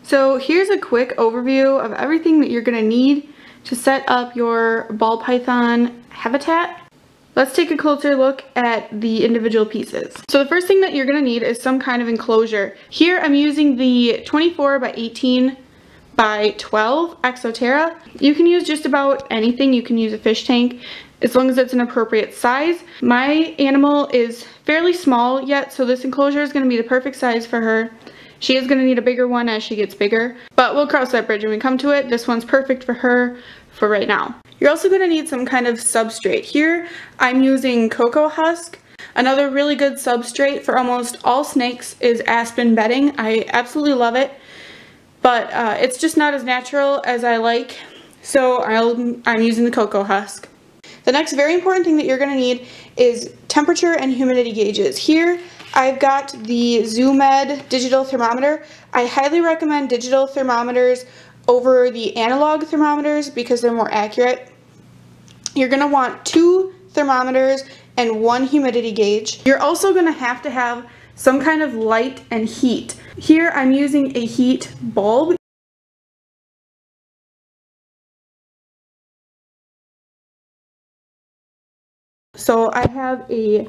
So here's a quick overview of everything that you're going to need to set up your ball python habitat. Let's take a closer look at the individual pieces. So the first thing that you're going to need is some kind of enclosure. Here I'm using the 24 by 18 by 12 exo-terra. You can use just about anything. You can use a fish tank as long as it's an appropriate size. My animal is fairly small yet, so this enclosure is going to be the perfect size for her. She is going to need a bigger one as she gets bigger, but we'll cross that bridge when we come to it. This one's perfect for her for right now. You're also going to need some kind of substrate. Here I'm using cocoa husk. Another really good substrate for almost all snakes is aspen bedding. I absolutely love it, but it's just not as natural as I like, so I'm using the cocoa husk. The next very important thing that you're going to need is temperature and humidity gauges. Here I've got the ZooMed digital thermometer. I highly recommend digital thermometers over the analog thermometers because they're more accurate. You're going to want 2 thermometers and 1 humidity gauge. You're also going to have some kind of light and heat. Here I'm using a heat bulb. So I have a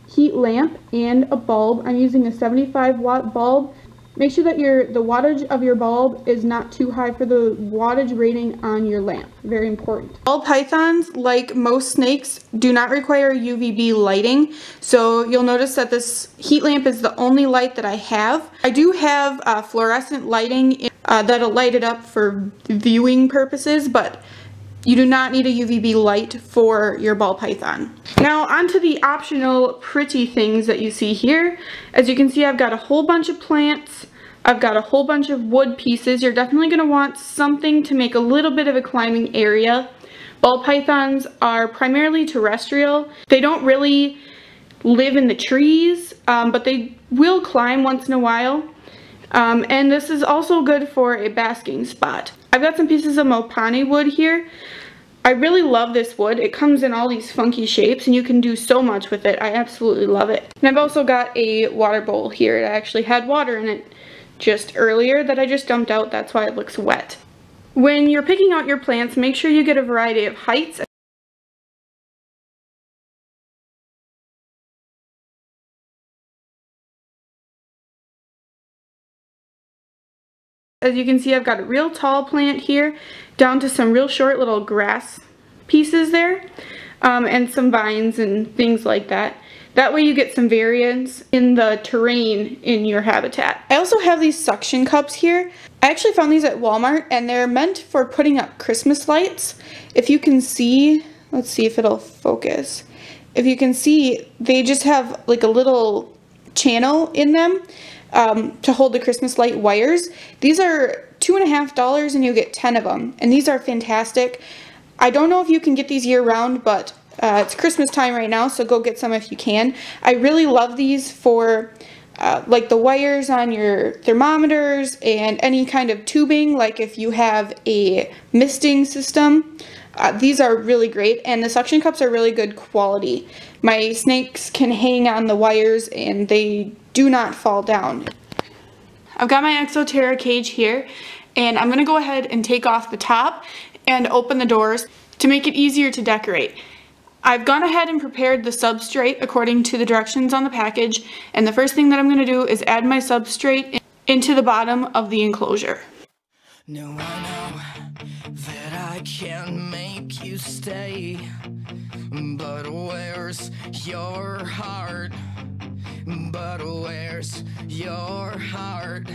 heat lamp and a bulb. I'm using a 75-watt bulb. Make sure that the wattage of your bulb is not too high for the wattage rating on your lamp. Very important. All pythons, like most snakes, do not require UVB lighting. So you'll notice that this heat lamp is the only light that I have. I do have fluorescent lighting that'll light it up for viewing purposes, but you do not need a UVB light for your ball python. Now onto the optional pretty things that you see here. As you can see, I've got a whole bunch of plants. I've got a whole bunch of wood pieces. You're definitely going to want something to make a little bit of a climbing area. Ball pythons are primarily terrestrial. They don't really live in the trees, but they will climb once in a while. And this is also good for a basking spot. I've got some pieces of mopane wood here. I really love this wood. It comes in all these funky shapes and you can do so much with it. I absolutely love it. And I've also got a water bowl here. It actually had water in it just earlier that I just dumped out. That's why it looks wet. When you're picking out your plants, make sure you get a variety of heights. As you can see, I've got a real tall plant here down to some real short little grass pieces there, and some vines and things like that. That way you get some variance in the terrain in your habitat. I also have these suction cups here. I actually found these at Walmart and they're meant for putting up Christmas lights. If you can see, let's see if it'll focus. If you can see, they just have like a little channel in them to hold the Christmas light wires. These are $2.50 and you get 10 of them, and these are fantastic. I don't know if you can get these year round, but it's Christmas time right now, so go get some if you can. I really love these for like the wires on your thermometers and any kind of tubing, like if you have a misting system. These are really great, and the suction cups are really good quality. My snakes can hang on the wires and they do not fall down. I've got my exo-terra cage here, and I'm going to go ahead and take off the top and open the doors to make it easier to decorate. I've gone ahead and prepared the substrate according to the directions on the package, and the first thing that I'm going to do is add my substrate into the bottom of the enclosure. No, I know that I can make you stay, but where's your heart? But where's your heart?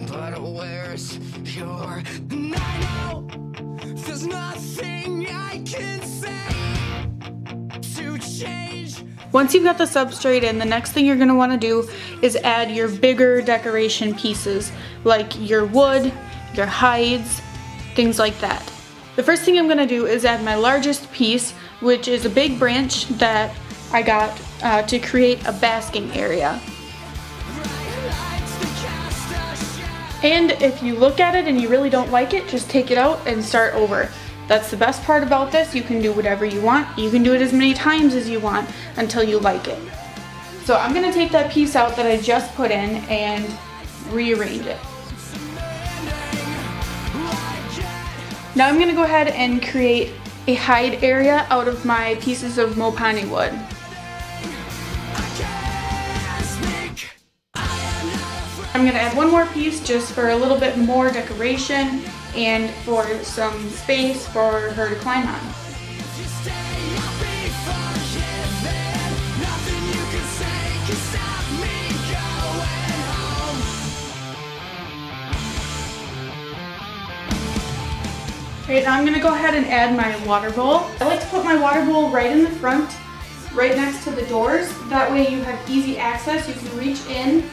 But where's your... And I know there's nothing I can say to change. Once you've got the substrate in, the next thing you're going to want to do is add your bigger decoration pieces, like your wood, your hides, things like that. The first thing I'm going to do is add my largest piece, which is a big branch that I got to create a basking area. And if you look at it and you really don't like it, just take it out and start over. That's the best part about this. You can do whatever you want. You can do it as many times as you want until you like it. So I'm going to take that piece out that I just put in and rearrange it. Now I'm gonna go ahead and create a hide area out of my pieces of mopane wood. I'm gonna add one more piece just for a little bit more decoration and for some space for her to climb on. Alright, now I'm going to go ahead and add my water bowl. I like to put my water bowl right in the front, right next to the doors. That way you have easy access. You can reach in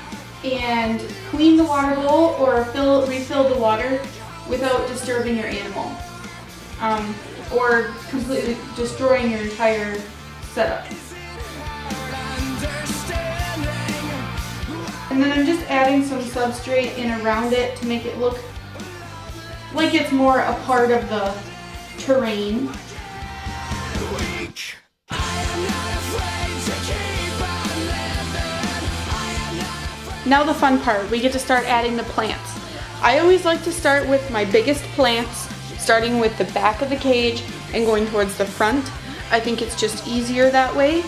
and clean the water bowl or refill the water without disturbing your animal. Or completely destroying your entire setup. And then I'm just adding some substrate in around it to make it look like it's more a part of the terrain. Now the fun part, we get to start adding the plants. I always like to start with my biggest plants, starting with the back of the cage and going towards the front. I think it's just easier that way,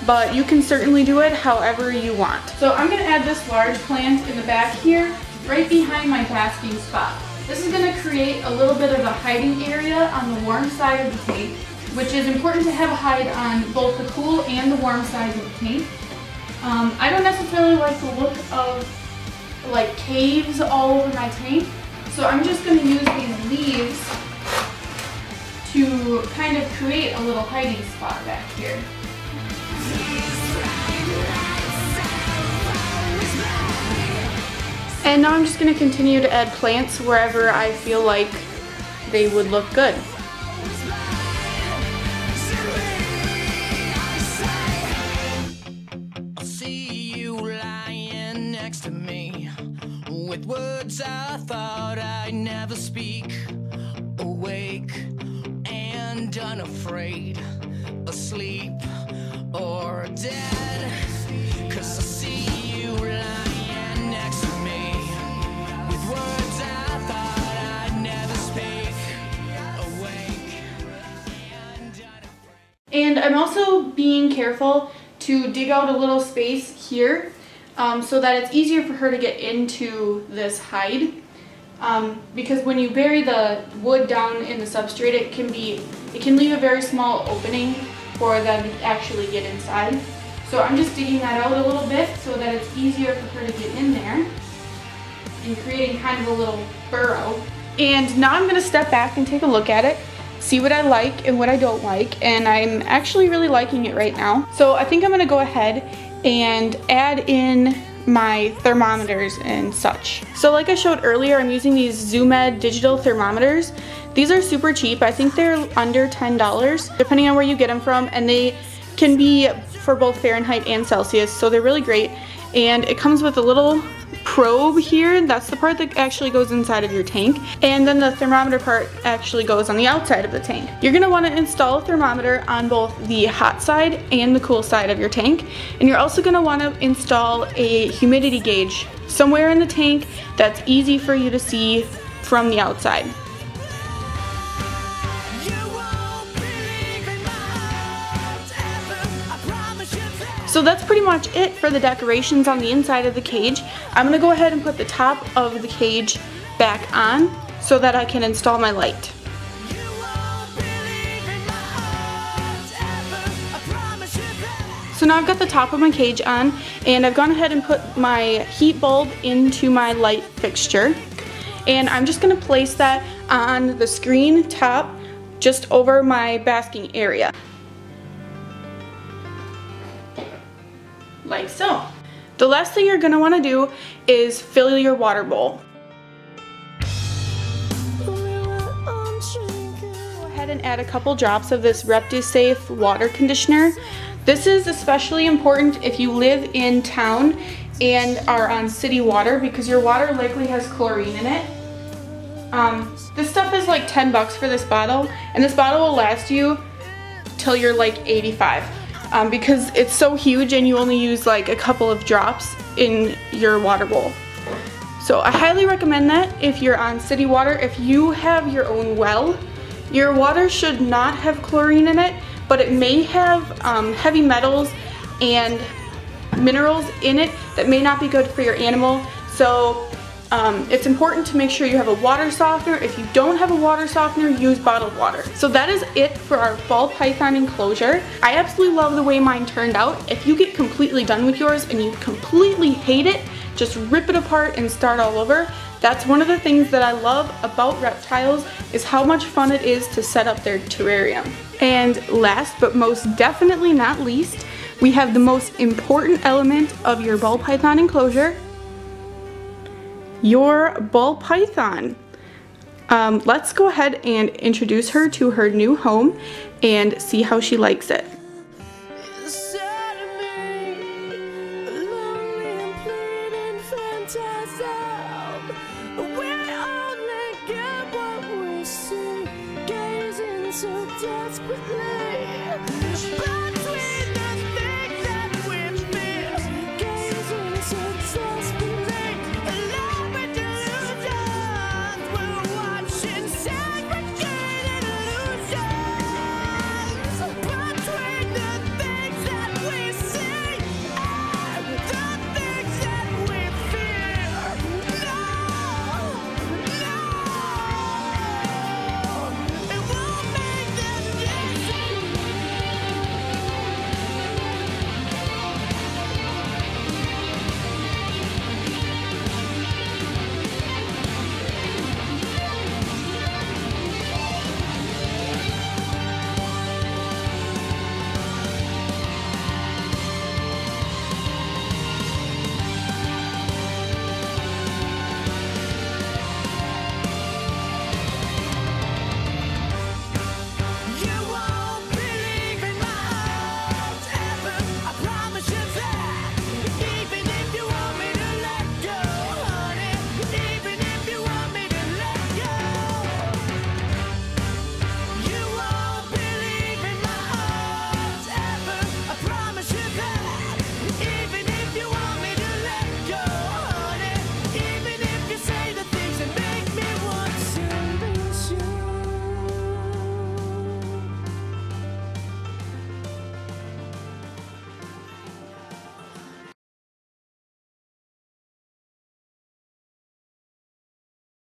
but you can certainly do it however you want. So I'm gonna add this large plant in the back here, right behind my basking spot. This is going to create a little bit of a hiding area on the warm side of the tank, which is important to have a hide on both the cool and the warm sides of the tank. I don't necessarily like the look of like caves all over my tank, so I'm just going to use these leaves to kind of create a little hiding spot back here. And now I'm just going to continue to add plants wherever I feel like they would look good. I see you lying next to me with words I thought I'd never speak. Awake and unafraid, asleep or dead. 'Cause I see you lying next to me with words I thought I'd never speak. Awake and unafraid. And I'm also being careful to dig out a little space here so that it's easier for her to get into this hide. Because when you bury the wood down in the substrate, it can leave a very small opening for them to actually get inside. So I'm just digging that out a little bit so that it's easier for her to get in there and creating kind of a little burrow. And now I'm going to step back and take a look at it, see what I like and what I don't like, and I'm actually really liking it right now. So I think I'm going to go ahead and add in my thermometers and such. So like I showed earlier, I'm using these ZoomEd digital thermometers. These are super cheap. I think they're under $10 depending on where you get them from, and they can be for both Fahrenheit and Celsius, so they're really great. And it comes with a little probe here. That's the part that actually goes inside of your tank, and then the thermometer part actually goes on the outside of the tank. You're going to want to install a thermometer on both the hot side and the cool side of your tank, and you're also going to want to install a humidity gauge somewhere in the tank that's easy for you to see from the outside. So that's pretty much it for the decorations on the inside of the cage. I'm going to go ahead and put the top of the cage back on so that I can install my light. So now I've got the top of my cage on, and I've gone ahead and put my heat bulb into my light fixture. And I'm just going to place that on the screen top just over my basking area. Like so. The last thing you're going to want to do is fill your water bowl. Go ahead and add a couple drops of this ReptiSafe water conditioner. This is especially important if you live in town and are on city water, because your water likely has chlorine in it. This stuff is like 10 bucks for this bottle, and this bottle will last you till you're like 85. Because it's so huge and you only use like a couple of drops in your water bowl. So I highly recommend that if you're on city water. If you have your own well, your water should not have chlorine in it, but it may have heavy metals and minerals in it that may not be good for your animal. So it's important to make sure you have a water softener. If you don't have a water softener, use bottled water. So that is it for our ball python enclosure. I absolutely love the way mine turned out. If you get completely done with yours and you completely hate it, just rip it apart and start all over. That's one of the things that I love about reptiles, is how much fun it is to set up their terrarium. And last but most definitely not least, we have the most important element of your ball python enclosure, your ball python. Let's go ahead and introduce her to her new home and see how she likes it. So desperately, but